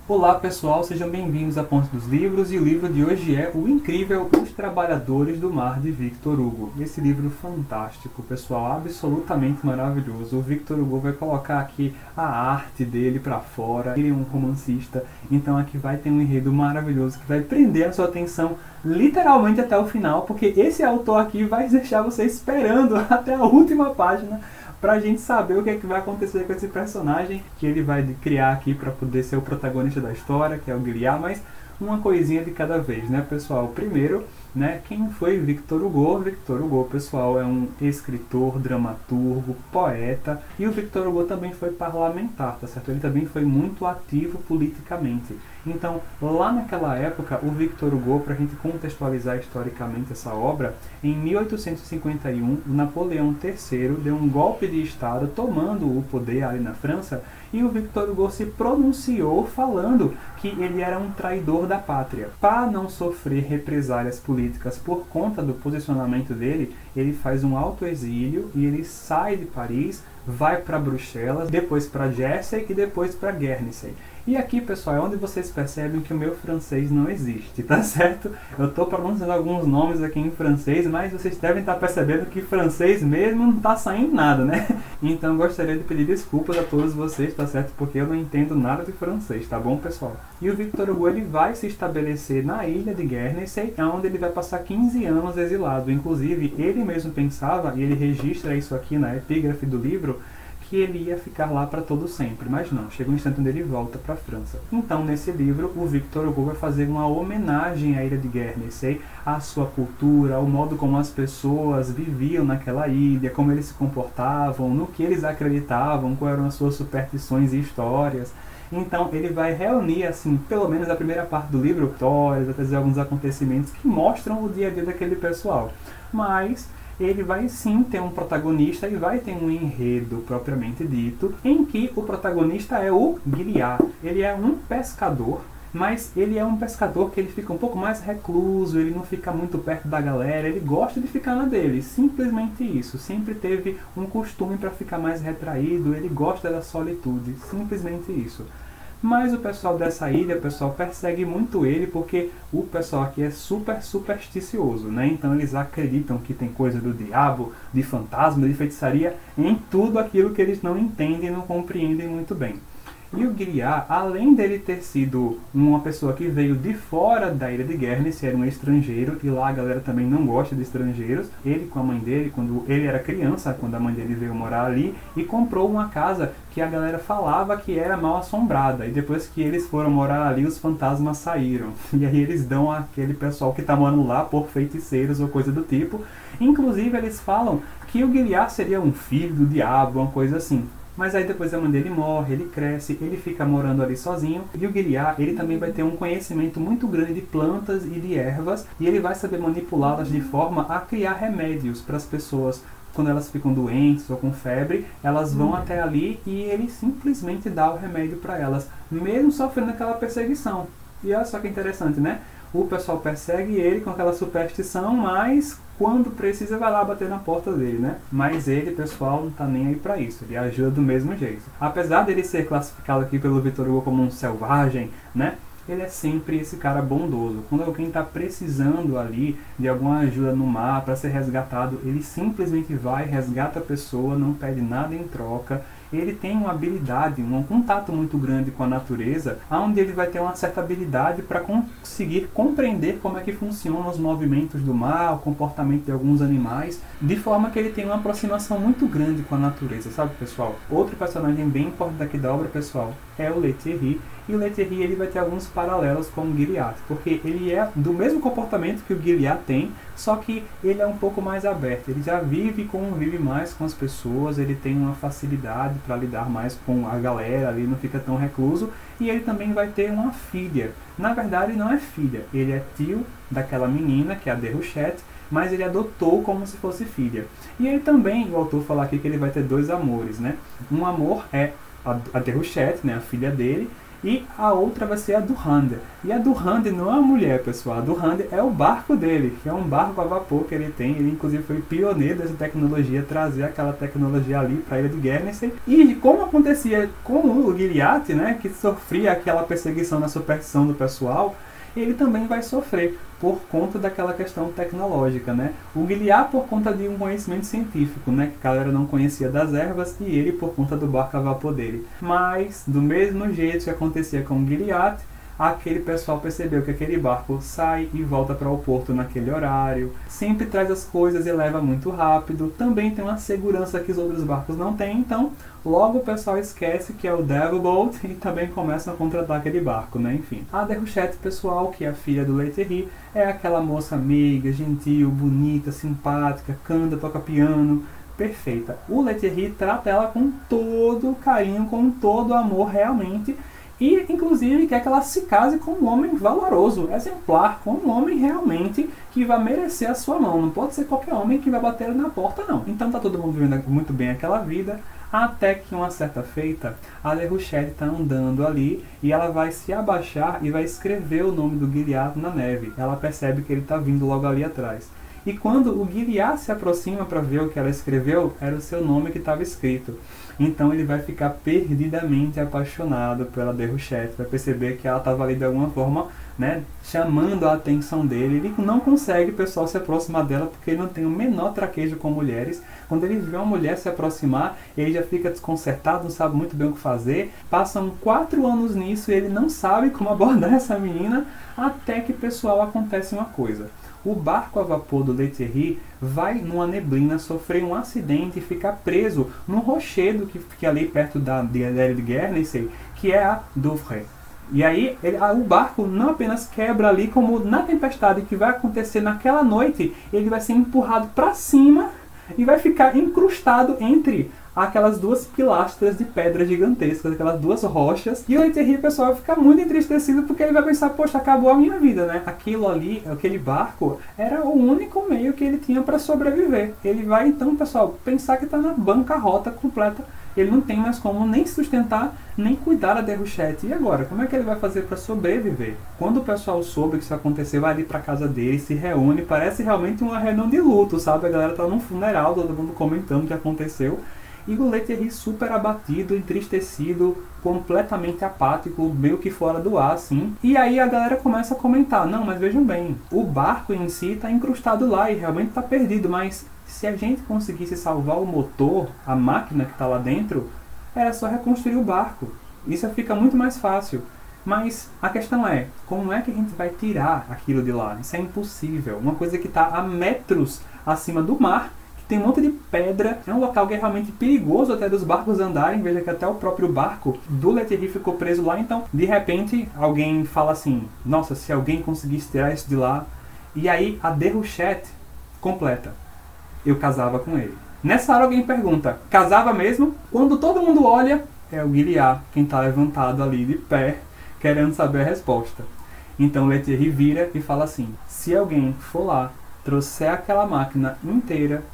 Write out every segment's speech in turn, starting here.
Olá pessoal, sejam bem-vindos à Ponte dos Livros e o livro de hoje é o incrível Os Trabalhadores do Mar de Victor Hugo. Esse livro fantástico, pessoal, absolutamente maravilhoso. O Victor Hugo vai colocar aqui a arte dele para fora, ele é um romancista, então aqui vai ter um enredo maravilhoso que vai prender a sua atenção literalmente até o final, porque esse autor aqui vai deixar você esperando até a última página pra gente saber o que é que vai acontecer com esse personagem que ele vai criar aqui para poder ser o protagonista da história, que é o Gilliat, mas uma coisinha de cada vez, né, pessoal? Primeiro, né, quem foi Victor Hugo? Victor Hugo, pessoal, é um escritor, dramaturgo, poeta, e o Victor Hugo também foi parlamentar, tá certo? Ele também foi muito ativo politicamente. Então, lá naquela época, o Victor Hugo, para a gente contextualizar historicamente essa obra, em 1851, Napoleão III deu um golpe de Estado tomando o poder ali na França, e o Victor Hugo se pronunciou falando que ele era um traidor da pátria. Para não sofrer represálias políticas por conta do posicionamento dele, ele faz um autoexílio e ele sai de Paris, vai para Bruxelas, depois para Jersey e depois para Guernsey. E aqui, pessoal, é onde vocês percebem que o meu francês não existe, tá certo? Eu estou pronunciando alguns nomes aqui em francês, mas vocês devem estar percebendo que francês mesmo não está saindo nada, né? Então gostaria de pedir desculpas a todos vocês, tá certo? Porque eu não entendo nada de francês, tá bom, pessoal? E o Victor Hugo, ele vai se estabelecer na ilha de Guernsey, onde ele vai passar 15 anos exilado. Inclusive, ele mesmo pensava, e ele registra isso aqui na epígrafe do livro, que ele ia ficar lá para todo sempre, mas não, chega um instante onde ele volta para a França. Então, nesse livro, o Victor Hugo vai fazer uma homenagem à ilha de Guernsey, à sua cultura, ao modo como as pessoas viviam naquela ilha, como eles se comportavam, no que eles acreditavam, quais eram as suas superstições e histórias. Então ele vai reunir, assim, pelo menos a primeira parte do livro, histórias, até dizer alguns acontecimentos que mostram o dia a dia daquele pessoal. Mas ele vai sim ter um protagonista e vai ter um enredo propriamente dito, em que o protagonista é o Gilliat. Ele é um pescador, mas ele é um pescador que ele fica um pouco mais recluso, ele não fica muito perto da galera, ele gosta de ficar na dele, simplesmente isso. Sempre teve um costume para ficar mais retraído, ele gosta da solitude, simplesmente isso. Mas o pessoal dessa ilha, o pessoal persegue muito ele porque o pessoal aqui é super supersticioso, né? Então eles acreditam que tem coisa do diabo, de fantasma, de feitiçaria, em tudo aquilo que eles não entendem e não compreendem muito bem. E o Gilliat, além dele ter sido uma pessoa que veio de fora da ilha de Guernsey, era um estrangeiro, e lá a galera também não gosta de estrangeiros, ele com a mãe dele, quando ele era criança, quando a mãe dele veio morar ali, e comprou uma casa que a galera falava que era mal assombrada, e depois que eles foram morar ali, os fantasmas saíram. E aí eles dão aquele pessoal que está morando lá por feiticeiros ou coisa do tipo. Inclusive eles falam que o Gilliat seria um filho do diabo, uma coisa assim. Mas aí depois a mãe dele morre, ele cresce, ele fica morando ali sozinho. E o Gilliat, ele também vai ter um conhecimento muito grande de plantas e de ervas. E ele vai saber manipulá-las de forma a criar remédios para as pessoas. Quando elas ficam doentes ou com febre, elas vão até ali e ele simplesmente dá o remédio para elas, mesmo sofrendo aquela perseguição. E olha só que interessante, né? O pessoal persegue ele com aquela superstição, mas quando precisa vai lá bater na porta dele, né? Mas ele, pessoal, não tá nem aí pra isso, ele ajuda do mesmo jeito. Apesar dele ser classificado aqui pelo Victor Hugo como um selvagem, né? Ele é sempre esse cara bondoso. Quando alguém está precisando ali de alguma ajuda no mar para ser resgatado, ele simplesmente vai, resgata a pessoa, não pede nada em troca. Ele tem uma habilidade, um contato muito grande com a natureza, onde ele vai ter uma certa habilidade para conseguir compreender como é que funcionam os movimentos do mar, o comportamento de alguns animais, de forma que ele tem uma aproximação muito grande com a natureza, sabe, pessoal? Outro personagem bem importante aqui da obra, pessoal, é o Lethéry. E o Lethéry, ele vai ter alguns paralelos com o Gilliat, porque ele é do mesmo comportamento que o Gilliat tem, só que ele é um pouco mais aberto, ele já vive e convive mais com as pessoas, ele tem uma facilidade para lidar mais com a galera, ele não fica tão recluso, e ele também vai ter uma filha. Na verdade não é filha, ele é tio daquela menina, que é a Déruchette, mas ele adotou como se fosse filha. E ele também, o autor fala aqui que ele vai ter dois amores, né? Um amor é a Déruchette, né, a filha dele, e a outra vai ser a Durand. E a Durand não é uma mulher, pessoal. A Durand é o barco dele, que é um barco a vapor que ele tem. Ele, inclusive, foi pioneiro dessa tecnologia, trazer aquela tecnologia ali para a ilha de Guernsey. E como acontecia com o Gilliatt, né, que sofria aquela perseguição na superstição do pessoal, ele também vai sofrer por conta daquela questão tecnológica, né? O Gilliatt por conta de um conhecimento científico, né? Que a galera não conhecia das ervas, e ele por conta do barco a vapor dele. Mas, do mesmo jeito que acontecia com o Gilliatt, aquele pessoal percebeu que aquele barco sai e volta para o porto naquele horário, sempre traz as coisas e leva muito rápido, também tem uma segurança que os outros barcos não têm, então logo o pessoal esquece que é o Devil Boat e também começam a contratar aquele barco, né? Enfim. A Déruchette, pessoal, que é a filha do Letterie, é aquela moça amiga, gentil, bonita, simpática, canta, toca piano, perfeita. O Letterie trata ela com todo carinho, com todo amor realmente, e, inclusive, quer que ela se case com um homem valoroso, exemplar, com um homem realmente que vai merecer a sua mão. Não pode ser qualquer homem que vai bater na porta, não. Então tá todo mundo vivendo muito bem aquela vida, até que uma certa feita, a Déruchette está andando ali e ela vai se abaixar e vai escrever o nome do Gilliatt na neve. Ela percebe que ele está vindo logo ali atrás. E quando o Gilliatt se aproxima para ver o que ela escreveu, era o seu nome que estava escrito. Então ele vai ficar perdidamente apaixonado pela Déruchette, vai perceber que ela estava ali de alguma forma, né, chamando a atenção dele. Ele não consegue, pessoal, se aproximar dela porque ele não tem o menor traquejo com mulheres. Quando ele vê uma mulher se aproximar, ele já fica desconcertado, não sabe muito bem o que fazer. Passam 4 anos nisso e ele não sabe como abordar essa menina, até que, pessoal, acontece uma coisa. O barco a vapor do Letterie vai numa neblina sofrer um acidente e ficar preso num rochedo que fica ali perto da ilha de Guernsey, que é a Douvres. E aí o barco não apenas quebra ali, como na tempestade que vai acontecer naquela noite, ele vai ser empurrado para cima e vai ficar incrustado entre aquelas duas pilastras de pedra gigantescas, aquelas duas rochas. E o Letterie, pessoal, vai ficar muito entristecido porque ele vai pensar, poxa, acabou a minha vida, né? Aquilo ali, aquele barco, era o único meio que ele tinha para sobreviver. Ele vai, então, pessoal, pensar que está na bancarrota completa. Ele não tem mais como nem sustentar, nem cuidar da Déruchette. E agora? Como é que ele vai fazer para sobreviver? Quando o pessoal soube que isso aconteceu, vai ali para casa dele, se reúne, parece realmente uma reunião de luto, sabe? A galera tá num funeral, todo mundo comentando o que aconteceu. E o Letterie super abatido, entristecido, completamente apático, meio que fora do ar, assim. E aí a galera começa a comentar, não, mas vejam bem, o barco em si está incrustado lá e realmente está perdido, mas se a gente conseguisse salvar o motor, a máquina que está lá dentro, era só reconstruir o barco. Isso fica muito mais fácil. Mas a questão é, como é que a gente vai tirar aquilo de lá? Isso é impossível. Uma coisa que está a metros acima do mar, tem um monte de pedra, é um local que é realmente perigoso até dos barcos andarem. Veja que até o próprio barco do Letterie ficou preso lá. Então, de repente, alguém fala assim, nossa, se alguém conseguisse tirar isso de lá. E aí a Déruchette completa, eu casava com ele. Nessa hora alguém pergunta, casava mesmo? Quando todo mundo olha, é o Gilliatt quem está levantado ali de pé, querendo saber a resposta. Então o Letterie vira e fala assim, se alguém for lá, trouxer aquela máquina inteira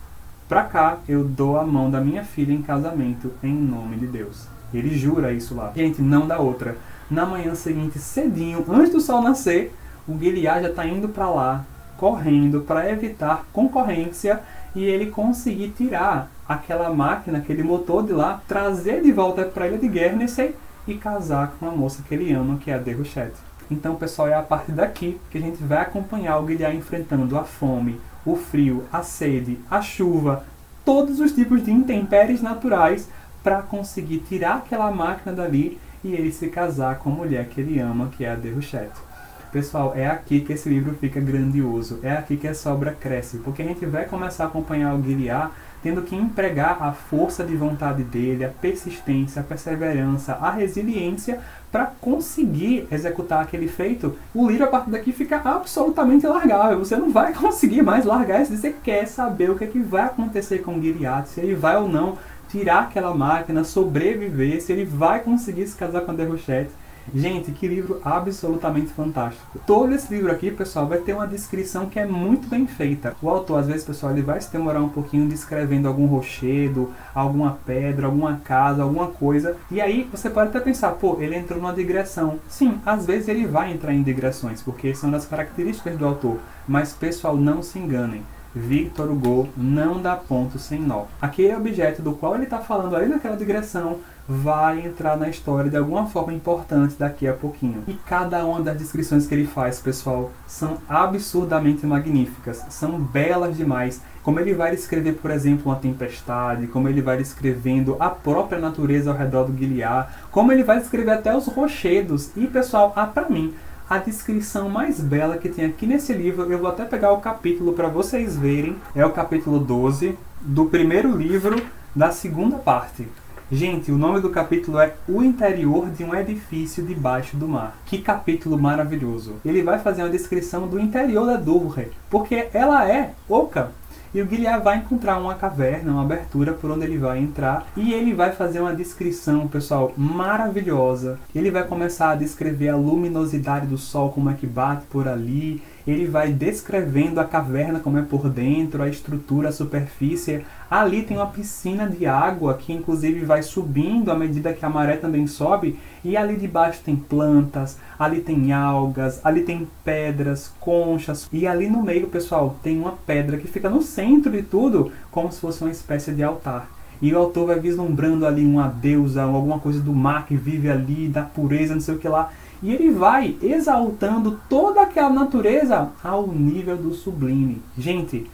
pra cá, eu dou a mão da minha filha em casamento, em nome de Deus. Ele jura isso lá. Gente, não dá outra. Na manhã seguinte, cedinho, antes do sol nascer, o Gilliatt já está indo para lá, correndo, para evitar concorrência, e ele conseguir tirar aquela máquina, aquele motor de lá, trazer de volta para a ilha de Guernsey e casar com a moça que ele ama, que é a Déruchette. Então, pessoal, é a partir daqui que a gente vai acompanhar o Gilliatt enfrentando a fome, o frio, a sede, a chuva, todos os tipos de intempéries naturais para conseguir tirar aquela máquina dali e ele se casar com a mulher que ele ama, que é a Déruchette. Pessoal, é aqui que esse livro fica grandioso, é aqui que essa obra cresce, porque a gente vai começar a acompanhar o Gilliatt tendo que empregar a força de vontade dele, a persistência, a perseverança, a resiliência para conseguir executar aquele feito. O livro, a partir daqui, fica absolutamente largável. Você não vai conseguir mais largar se você quer saber o que é que vai acontecer com o Gilliatt, se ele vai ou não tirar aquela máquina, sobreviver, se ele vai conseguir se casar com a Déruchette. Gente, que livro absolutamente fantástico. Todo esse livro aqui, pessoal, vai ter uma descrição que é muito bem feita. O autor, às vezes, pessoal, ele vai se demorar um pouquinho descrevendo algum rochedo, alguma pedra, alguma casa, alguma coisa. E aí, você pode até pensar, pô, ele entrou numa digressão. Sim, às vezes ele vai entrar em digressões, porque são das características do autor. Mas, pessoal, não se enganem. Victor Hugo não dá ponto sem nó. Aquele objeto do qual ele está falando ali naquela digressão vai entrar na história de alguma forma importante daqui a pouquinho. E cada uma das descrições que ele faz, pessoal, são absurdamente magníficas, são belas demais. Como ele vai descrever, por exemplo, uma tempestade, como ele vai descrevendo a própria natureza ao redor do Gilead, como ele vai descrever até os rochedos. E, pessoal, para mim, a descrição mais bela que tem aqui nesse livro, eu vou até pegar o capítulo para vocês verem, é o capítulo 12 do primeiro livro da segunda parte. Gente, o nome do capítulo é O Interior de um Edifício Debaixo do Mar. Que capítulo maravilhoso! Ele vai fazer uma descrição do interior da Douvre, porque ela é oca. E o Gilead vai encontrar uma caverna, uma abertura por onde ele vai entrar. E ele vai fazer uma descrição, pessoal, maravilhosa. Ele vai começar a descrever a luminosidade do sol, como é que bate por ali. Ele vai descrevendo a caverna como é por dentro, a estrutura, a superfície. Ali tem uma piscina de água que inclusive vai subindo à medida que a maré também sobe. E ali debaixo tem plantas, ali tem algas, ali tem pedras, conchas. E ali no meio, pessoal, tem uma pedra que fica no centro de tudo, como se fosse uma espécie de altar. E o autor vai vislumbrando ali uma deusa, ou alguma coisa do mar que vive ali, da pureza, não sei o que lá. E ele vai exaltando toda aquela natureza ao nível do sublime. Gente,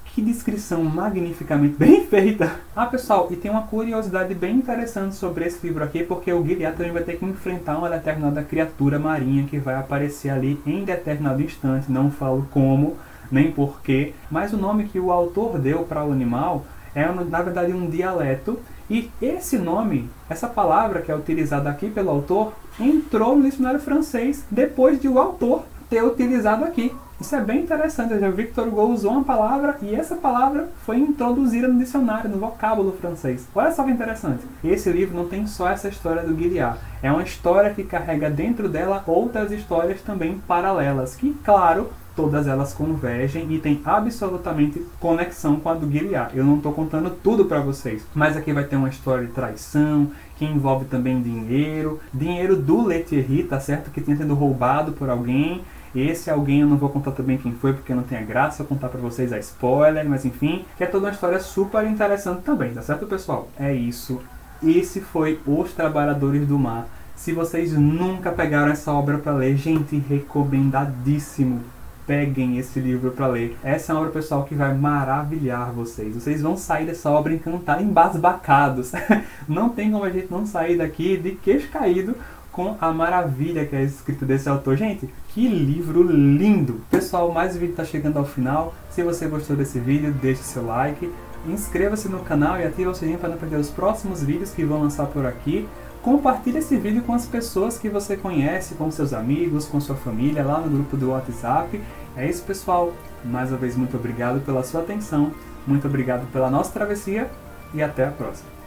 que descrição magnificamente bem feita! Pessoal, e tem uma curiosidade bem interessante sobre esse livro aqui, porque o Gilead também vai ter que enfrentar uma determinada criatura marinha que vai aparecer ali em determinado instante. Não falo como, nem porquê, mas o nome que o autor deu para o animal é, na verdade, um dialeto. E esse nome, essa palavra que é utilizada aqui pelo autor, entrou no dicionário francês depois de o autor ter utilizado aqui. Isso é bem interessante. O Victor Hugo usou uma palavra e essa palavra foi introduzida no dicionário, no vocábulo francês. Olha só que interessante. Esse livro não tem só essa história do Gilead. É uma história que carrega dentro dela outras histórias também paralelas, que, claro, todas elas convergem e tem absolutamente conexão com a do Gilead. Eu não estou contando tudo para vocês, mas aqui vai ter uma história de traição, que envolve também dinheiro do Lethierry, tá certo? Que tinha sido roubado por alguém. Esse alguém eu não vou contar também quem foi, porque não tem a graça contar para vocês a spoiler, mas enfim, que é toda uma história super interessante também, tá certo, pessoal? É isso. Esse foi Os Trabalhadores do Mar. Se vocês nunca pegaram essa obra para ler, gente, recomendadíssimo. Peguem esse livro para ler. Essa é uma obra, pessoal, que vai maravilhar vocês. Vocês vão sair dessa obra encantados, embasbacados. Não tem como a gente não sair daqui de queixo caído com a maravilha que é escrito desse autor. Gente, que livro lindo! Pessoal, mais um vídeo está chegando ao final. Se você gostou desse vídeo, deixe seu like. Inscreva-se no canal e ative o sininho para não perder os próximos vídeos que vão lançar por aqui. Compartilhe esse vídeo com as pessoas que você conhece, com seus amigos, com sua família, lá no grupo do WhatsApp. É isso, pessoal. Mais uma vez, muito obrigado pela sua atenção. Muito obrigado pela nossa travessia e até a próxima.